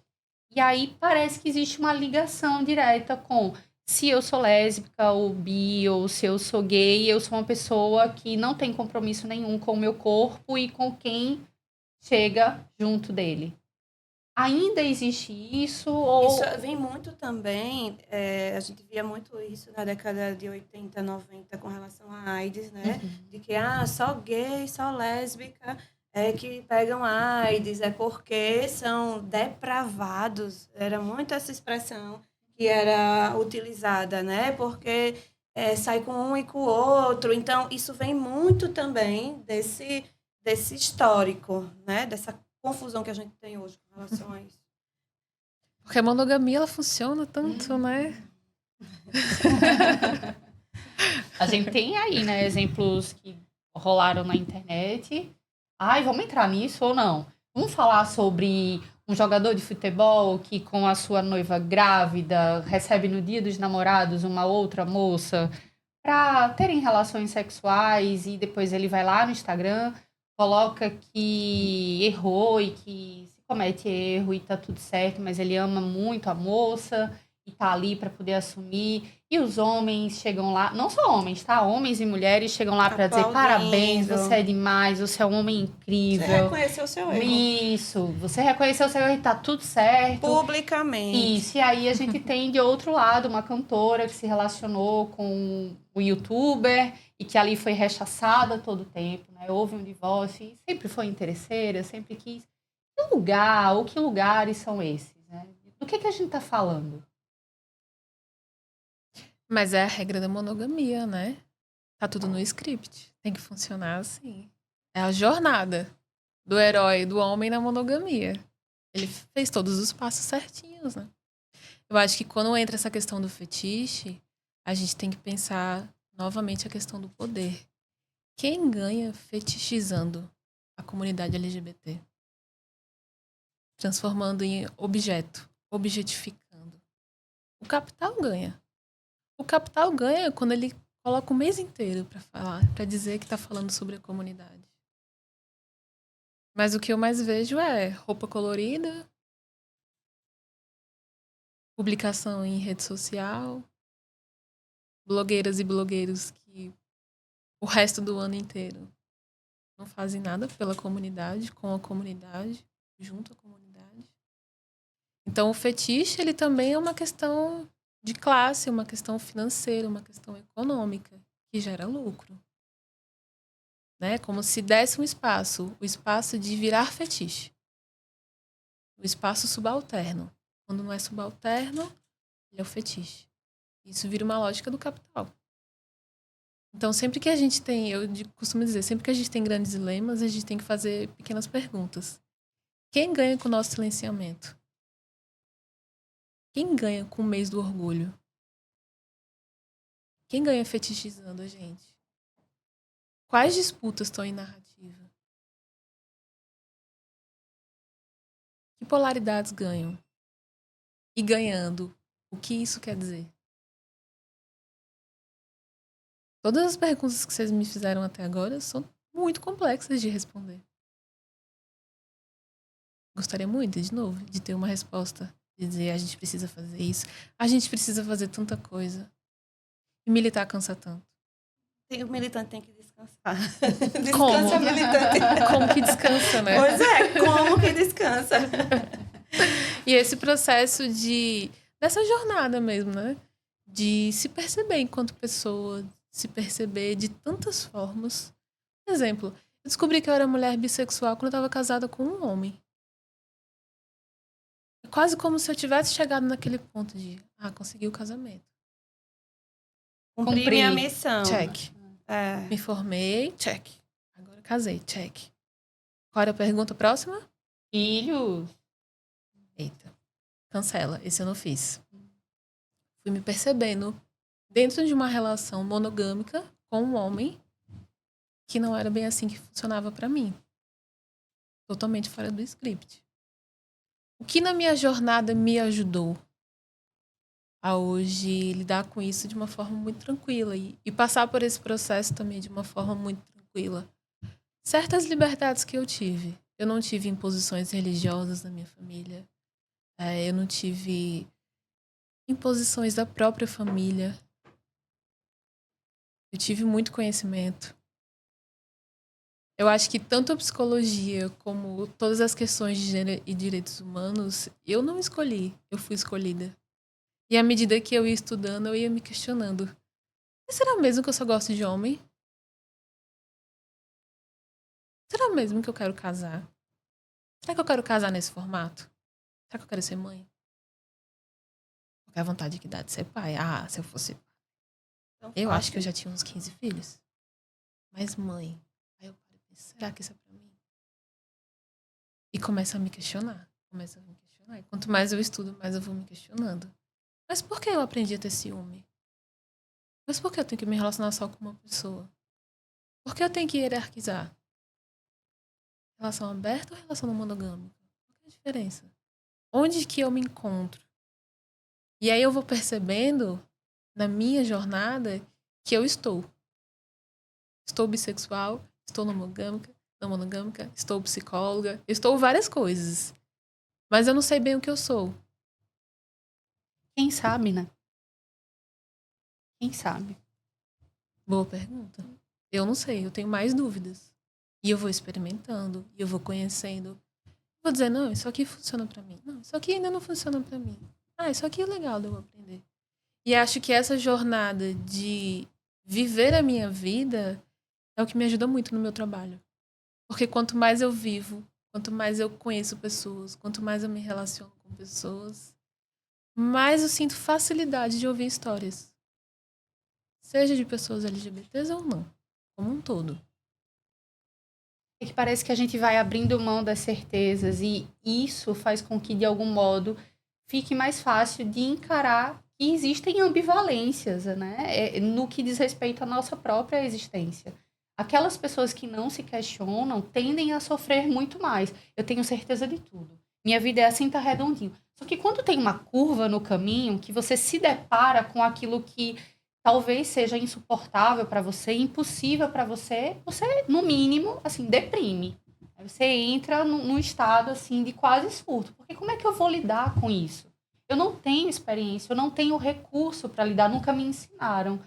S1: e aí parece que existe uma ligação direta com se eu sou lésbica ou bi, ou se eu sou gay, eu sou uma pessoa que não tem compromisso nenhum com o meu corpo e com quem chega junto dele. Ainda existe isso? Ou...
S2: Isso vem muito também, a gente via muito isso na década de 80, 90 com relação à AIDS, né? De que só gay, só lésbica é que pegam AIDS, é porque são depravados. Era muito essa expressão que era utilizada, né? Porque sai com um e com o outro. Então, isso vem muito também desse histórico, né? Dessa confusão que a gente tem hoje com relação a isso.
S3: Porque a monogamia, ela funciona tanto, né?
S1: A gente tem aí, né, exemplos que rolaram na internet. Ai, vamos entrar nisso ou não? Vamos falar sobre um jogador de futebol que, com a sua noiva grávida, recebe no dia dos namorados uma outra moça para terem relações sexuais e depois ele vai lá no Instagram, coloca que errou e que se comete erro e tá tudo certo, mas ele ama muito a moça e tá ali para poder assumir. E os homens chegam lá, não só homens, tá? Homens e mulheres chegam lá para dizer parabéns, você é demais, você é um homem
S2: Você
S1: incrível.
S2: reconheceu o seu erro.
S1: Isso, você reconheceu o seu erro e tá tudo certo.
S2: Publicamente.
S1: Isso, e aí a gente tem de outro lado uma cantora que se relacionou com o youtuber e que ali foi rechaçada todo o tempo, né? Houve um divórcio e sempre foi interesseira, sempre quis. Que lugar, ou que lugares são esses, né? Do que a gente tá falando?
S3: Mas é a regra da monogamia, né? Tá tudo no script. Tem que funcionar assim. É a jornada do herói, do homem na monogamia. Ele fez todos os passos certinhos, né? Eu acho que quando entra essa questão do fetiche, a gente tem que pensar novamente a questão do poder. Quem ganha fetichizando a comunidade LGBT? Transformando em objeto, objetificando. O capital ganha. O capital ganha quando ele coloca o mês inteiro para falar, para dizer que está falando sobre a comunidade. Mas o que eu mais vejo é roupa colorida, publicação em rede social, blogueiras e blogueiros que o resto do ano inteiro não fazem nada pela comunidade, com a comunidade, junto à comunidade. Então o fetiche, ele também é uma questão de classe, uma questão financeira, uma questão econômica, que gera lucro. Né? Como se desse um espaço, o espaço de virar fetiche. O espaço subalterno. Quando não é subalterno, ele é o fetiche. Isso vira uma lógica do capital. Então, sempre que a gente tem, costumo dizer, sempre que a gente tem grandes dilemas, a gente tem que fazer pequenas perguntas. Quem ganha com o nosso silenciamento? Quem ganha com o mês do orgulho? Quem ganha fetichizando a gente? Quais disputas estão em narrativa? Que polaridades ganham? E ganhando, o que isso quer dizer? Todas as perguntas que vocês me fizeram até agora são muito complexas de responder. Gostaria muito, de novo, de ter uma resposta. De dizer, a gente precisa fazer isso. A gente precisa fazer tanta coisa. E militar cansa tanto.
S2: O militante tem que descansar.
S3: Como?
S2: Descansa, militante.
S3: Como que descansa, né?
S2: Pois é, como que descansa?
S3: E esse processo dessa jornada mesmo, né? De se perceber enquanto pessoa, se perceber de tantas formas. Por exemplo, eu descobri que eu era mulher bissexual quando eu estava casada com um homem. É quase como se eu tivesse chegado naquele ponto de, consegui o casamento.
S2: Cumpri minha missão.
S3: Check.
S2: É.
S3: Me formei, check. Agora casei, check. Qual era a pergunta próxima?
S1: Filhos.
S3: Eita, cancela. Esse eu não fiz. Fui me percebendo dentro de uma relação monogâmica com um homem que não era bem assim que funcionava pra mim. Totalmente fora do script. O que na minha jornada me ajudou a hoje lidar com isso de uma forma muito tranquila e passar por esse processo também de uma forma muito tranquila. Certas liberdades que eu tive. Eu não tive imposições religiosas na minha família. Eu não tive imposições da própria família. Eu tive muito conhecimento. Eu acho que tanto a psicologia como todas as questões de gênero e direitos humanos, eu não escolhi, eu fui escolhida. E à medida que eu ia estudando, eu ia me questionando. Mas será mesmo que eu só gosto de homem? Será mesmo que eu quero casar? Será que eu quero casar nesse formato? Será que eu quero ser mãe? Qual é a vontade que dá de ser pai? Se eu fosse... Eu acho que eu já tinha uns 15 filhos. Mas mãe... Aí eu parei Será que isso é pra mim? E começa a me questionar. Começa a me questionar. E quanto mais eu estudo, mais eu vou me questionando. Mas por que eu aprendi a ter ciúme? Mas por que eu tenho que me relacionar só com uma pessoa? Por que eu tenho que hierarquizar? Relação aberta ou relação monogâmica? Qual que é a diferença? Onde que eu me encontro? E aí eu vou percebendo, na minha jornada, que eu estou. Estou bissexual, estou não monogâmica, estou psicóloga, estou várias coisas. Mas eu não sei bem o que eu sou.
S1: Quem sabe, né? Quem sabe?
S3: Boa pergunta. Eu não sei, eu tenho mais dúvidas. E eu vou experimentando, e eu vou conhecendo. Vou dizer, não, isso aqui funciona pra mim. Não, isso aqui ainda não funciona pra mim. Ah, isso aqui é legal de eu aprender. E acho que essa jornada de viver a minha vida é o que me ajuda muito no meu trabalho. Porque quanto mais eu vivo, quanto mais eu conheço pessoas, quanto mais eu me relaciono com pessoas, mais eu sinto facilidade de ouvir histórias. Seja de pessoas LGBTs ou não, como um todo.
S1: É que parece que a gente vai abrindo mão das certezas e isso faz com que, de algum modo, fique mais fácil de encarar que existem ambivalências, né? No que diz respeito à nossa própria existência. Aquelas pessoas que não se questionam tendem a sofrer muito mais. Eu tenho certeza de tudo. Minha vida é assim, tá redondinho. Só que quando tem uma curva no caminho, que você se depara com aquilo que talvez seja insuportável para você, impossível para você, você, no mínimo, assim, deprime. Aí você entra num estado, assim, de quase surto. Porque como é que eu vou lidar com isso? Eu não tenho experiência, eu não tenho recurso para lidar, nunca me ensinaram.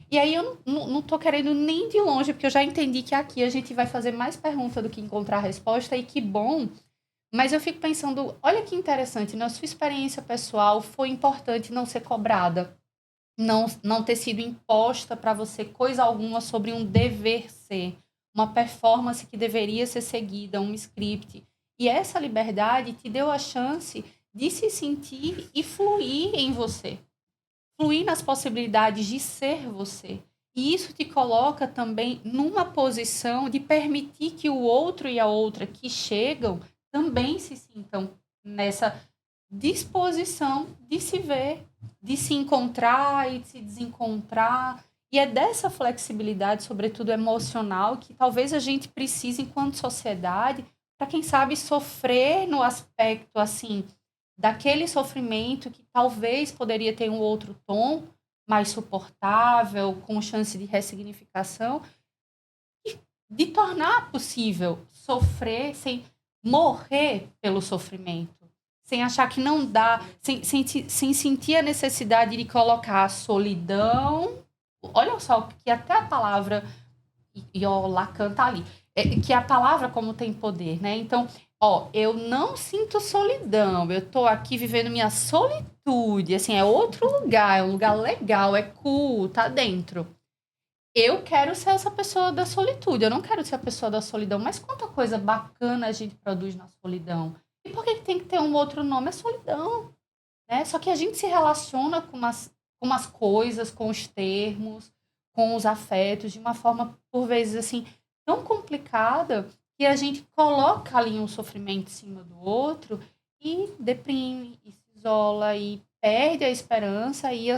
S1: E aí eu não tô querendo nem de longe, porque eu já entendi que aqui a gente vai fazer mais pergunta do que encontrar resposta, e que bom. Mas eu fico pensando, olha que interessante, na sua experiência pessoal foi importante não ser cobrada, não ter sido imposta para você coisa alguma sobre um dever ser, uma performance que deveria ser seguida, um script. E essa liberdade te deu a chance de se sentir e fluir em você, fluir nas possibilidades de ser você. E isso te coloca também numa posição de permitir que o outro e a outra que chegam também se sintam nessa disposição de se ver, de se encontrar e de se desencontrar. E é dessa flexibilidade, sobretudo emocional, que talvez a gente precise enquanto sociedade, para quem sabe sofrer no aspecto assim daquele sofrimento que talvez poderia ter um outro tom, mais suportável, com chance de ressignificação, e de tornar possível sofrer sem morrer pelo sofrimento, sem achar que não dá, sem sentir a necessidade de colocar a solidão. Olha só, que até a palavra, e ó, Lacan tá ali, que a palavra como tem poder, né? Então, ó, eu não sinto solidão, eu tô aqui vivendo minha solitude, assim, é outro lugar, é um lugar legal, é cool, tá dentro. Eu quero ser essa pessoa da solitude, eu não quero ser a pessoa da solidão, mas quanta coisa bacana a gente produz na solidão. E por que tem que ter um outro nome? É solidão, né? Só que a gente se relaciona com umas coisas, com os termos, com os afetos, de uma forma, por vezes, assim, tão complicada, que a gente coloca ali um sofrimento em cima do outro e deprime, e se isola, e perde a esperança, e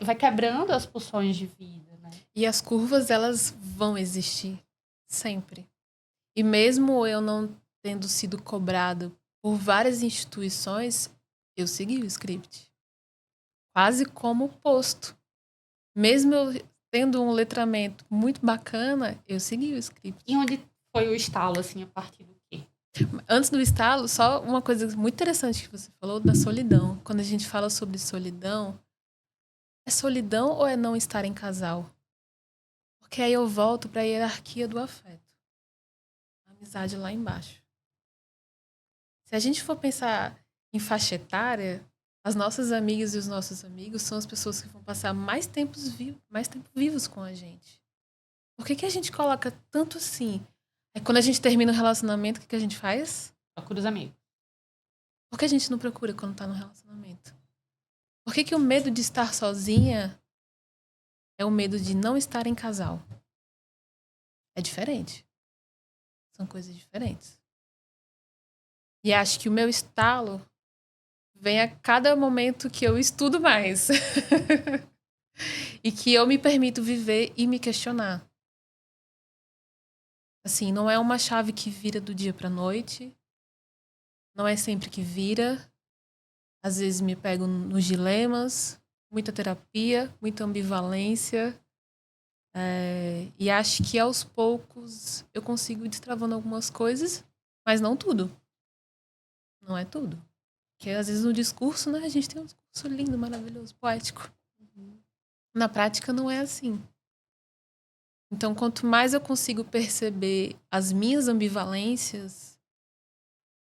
S1: vai quebrando as pulsões de vida, né?
S3: E as curvas, elas vão existir sempre. E mesmo eu não tendo sido cobrado por várias instituições, eu segui o script. Quase como posto. Mesmo eu tendo um letramento muito bacana, eu segui o script.
S1: E onde foi o estalo, assim, a partir do quê?
S3: Antes do estalo, só uma coisa muito interessante que você falou da solidão. Quando a gente fala sobre solidão, é solidão ou é não estar em casal? Porque aí eu volto para a hierarquia do afeto. A amizade lá embaixo. Se a gente for pensar em faixa etária, as nossas amigas e os nossos amigos são as pessoas que vão passar mais tempo vivos com a gente. Por que a gente coloca tanto assim? É quando a gente termina o relacionamento, o que a gente faz?
S1: Procura os amigos.
S3: Por que a gente não procura quando tá no relacionamento? Por que o medo de estar sozinha é o medo de não estar em casal? É diferente. São coisas diferentes. E acho que o meu estalo vem a cada momento que eu estudo mais. E que eu me permito viver e me questionar. Assim, não é uma chave que vira do dia pra noite. Não é sempre que vira. Às vezes me pego nos dilemas. Muita terapia, muita ambivalência. E acho que aos poucos eu consigo ir destravando algumas coisas, mas não tudo. Não é tudo. Porque às vezes no discurso, né, a gente tem um discurso lindo, maravilhoso, poético. Na prática não é assim. Então, quanto mais eu consigo perceber as minhas ambivalências,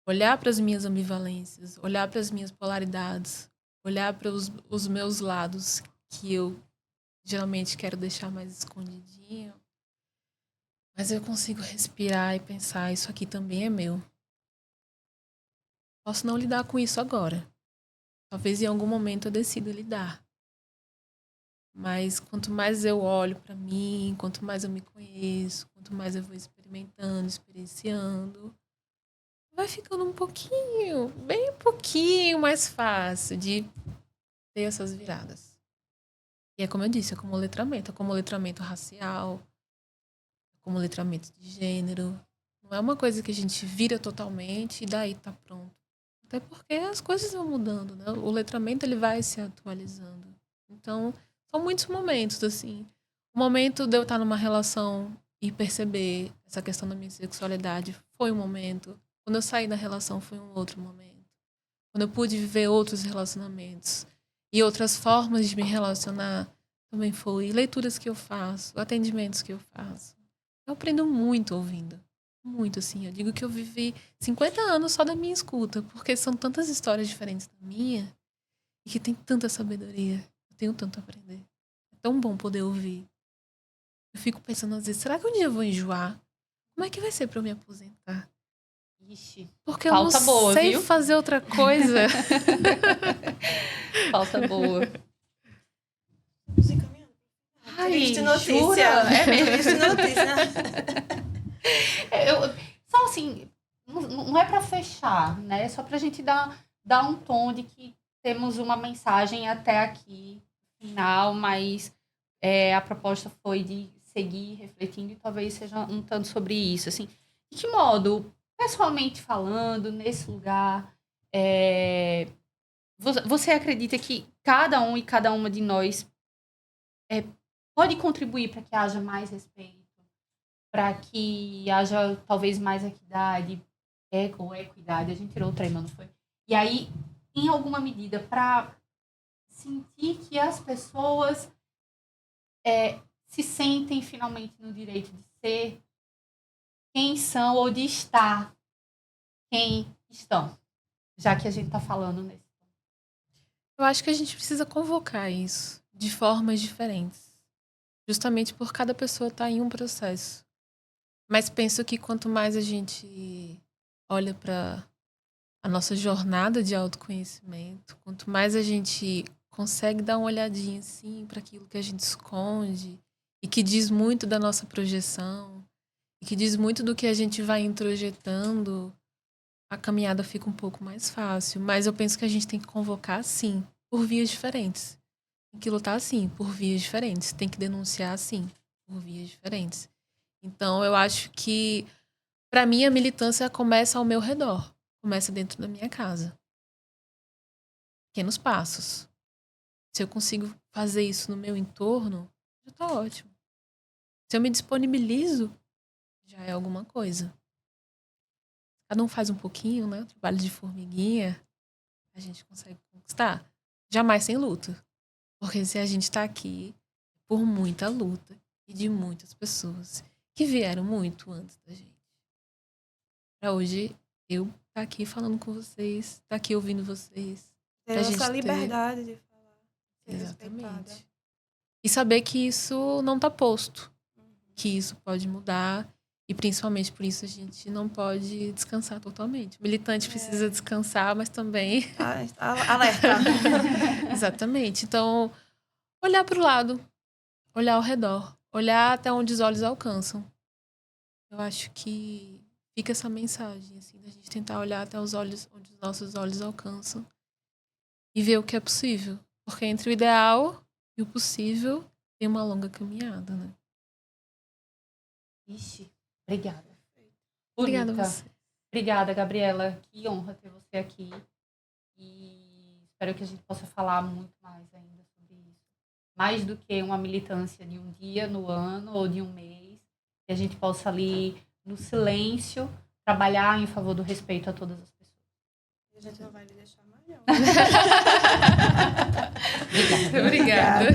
S3: olhar para as minhas ambivalências, olhar para as minhas polaridades, olhar para os meus lados que eu geralmente quero deixar mais escondidinho, mas eu consigo respirar e pensar, isso aqui também é meu. Posso não lidar com isso agora. Talvez em algum momento eu decida lidar. Mas quanto mais eu olho para mim, quanto mais eu me conheço, quanto mais eu vou experimentando, experienciando, vai ficando um pouquinho, bem um pouquinho mais fácil de ter essas viradas. E é como eu disse, é como letramento racial, é como letramento de gênero. Não é uma coisa que a gente vira totalmente e daí tá pronto. Até porque as coisas vão mudando, né? O letramento ele vai se atualizando. Então, são muitos momentos, assim. O momento de eu estar numa relação e perceber essa questão da minha sexualidade foi um momento. Quando eu saí da relação foi um outro momento. Quando eu pude viver outros relacionamentos e outras formas de me relacionar também foi. Leituras que eu faço, atendimentos que eu faço. Eu aprendo muito ouvindo. Muito, assim. Eu digo que eu vivi 50 anos só da minha escuta, porque são tantas histórias diferentes da minha e que tem tanta sabedoria. Eu tenho tanto a aprender. É tão bom poder ouvir. Eu fico pensando às vezes, será que um dia eu vou enjoar? Como é que vai ser pra eu me aposentar?
S1: Ixi,
S3: Porque eu não
S1: boa,
S3: sei
S1: viu?
S3: fazer outra coisa.
S1: Falta boa.
S2: Vamos encaminhando.
S1: Ai,
S2: Triste notícia.
S1: jura? É mesmo.
S2: Triste notícia.
S1: Só assim, não é para fechar, né? É só pra gente dar um tom de que temos uma mensagem até aqui, final, mas a proposta foi de seguir refletindo e talvez seja um tanto sobre isso, assim. De que modo, pessoalmente falando, nesse lugar, você acredita que cada um e cada uma de nós pode contribuir para que haja mais respeito, para que haja talvez mais equidade, ou equidade, a gente tirou o trema, não foi? E aí, em alguma medida, para sentir que as pessoas se sentem finalmente no direito de ser quem são ou de estar quem estão, já que a gente está falando nesse.
S3: Eu acho que a gente precisa convocar isso de formas diferentes. Justamente por cada pessoa estar em um processo. Mas penso que quanto mais a gente olha para a nossa jornada de autoconhecimento, quanto mais a gente consegue dar uma olhadinha assim para aquilo que a gente esconde e que diz muito da nossa projeção e que diz muito do que a gente vai introjetando, a caminhada fica um pouco mais fácil. Mas eu penso que a gente tem que convocar, sim, por vias diferentes. Tem que lutar, sim, por vias diferentes. Tem que denunciar, sim, por vias diferentes. Então, eu acho que, para mim, a militância começa ao meu redor. Começa dentro da minha casa. Pequenos passos. Se eu consigo fazer isso no meu entorno, já tá ótimo. Se eu me disponibilizo, já é alguma coisa. Cada um faz um pouquinho, né? Trabalho de formiguinha, a gente consegue conquistar. Jamais sem luta. Porque se a gente tá aqui por muita luta e de muitas pessoas que vieram muito antes da gente. Pra hoje, eu tá aqui falando com vocês, tá aqui ouvindo vocês.
S2: Ter essa liberdade de falar.
S3: Exatamente. E saber que isso não tá posto. Que isso pode mudar. E principalmente por isso a gente não pode descansar totalmente. O militante precisa descansar, mas também...
S2: Alerta.
S3: Exatamente. Então, olhar para o lado. Olhar ao redor. Olhar até onde os olhos alcançam. Eu acho que fica essa mensagem, assim, da gente tentar olhar até os olhos, onde os nossos olhos alcançam e ver o que é possível. Porque entre o ideal e o possível tem uma longa caminhada, né?
S1: Ixi, obrigada.
S3: Obrigada a
S1: Bonita.
S3: você.
S1: Obrigada, Gabriela. Que honra ter você aqui. E espero que a gente possa falar muito mais ainda sobre isso. Mais do que uma militância de um dia no ano ou de um mês. Que a gente possa ali, no silêncio, trabalhar em favor do respeito a todas as pessoas.
S2: A gente não vai lhe deixar mais, não.
S1: Obrigada.
S3: Obrigada.